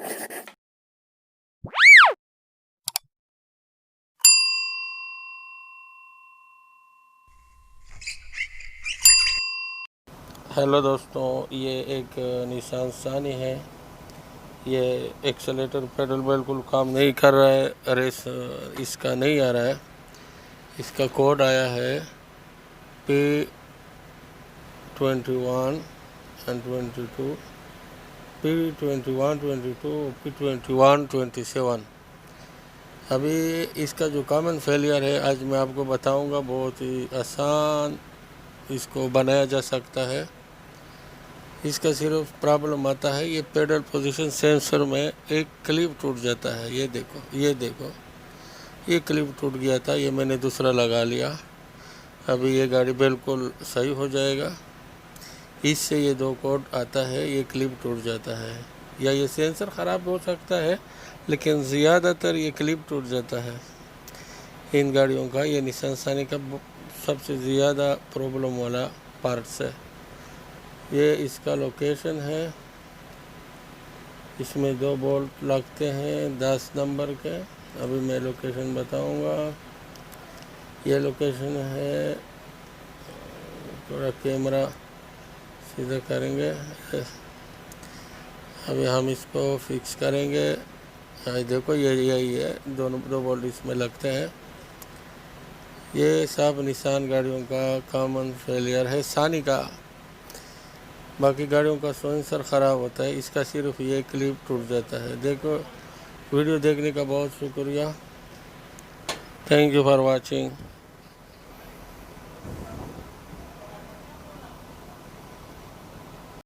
Hello दोस्तों, ये एक निसान सानी है। ये एक्सेलेटर पेडल बिल्कुल काम नहीं कर रहा है, रेस इसका नहीं आ रहा है। इसका कोड आया है P21 एंड 22, P21 22, P21 27। अभी इसका जो कॉमन फेलियर है आज मैं आपको बताऊंगा। बहुत ही आसान इसको बनाया जा सकता है। इसका सिर्फ प्रॉब्लम आता है ये पेडल पोजीशन सेंसर में एक क्लिप टूट जाता है। ये देखो, ये देखो, ये क्लिप टूट गया था, ये मैंने दूसरा लगा लिया। अभी ये गाड़ी बिल्कुल सही हो जाएगा। इससे ये दो कोड आता है, ये क्लिप टूट जाता है या ये सेंसर ख़राब हो सकता है, लेकिन ज़्यादातर ये क्लिप टूट जाता है इन गाड़ियों का। ये निसान सानी का सबसे ज़्यादा प्रॉब्लम वाला पार्ट्स है। ये इसका लोकेशन है। इसमें 2 बोल्ट लगते हैं 10 नंबर के। अभी मैं लोकेशन बताऊंगा। ये लोकेशन है, थोड़ा कैमरा सीधा करेंगे। अभी हम इसको फिक्स करेंगे। देखो, ये यही है, दोनों 2 बोल्ट इसमें लगते हैं। ये सब निसान गाड़ियों का कॉमन फेलियर है, सानी का। बाकी गाड़ियों का सेंसर ख़राब होता है, इसका सिर्फ ये क्लिप टूट जाता है। देखो, वीडियो देखने का बहुत शुक्रिया। Thank you for watching.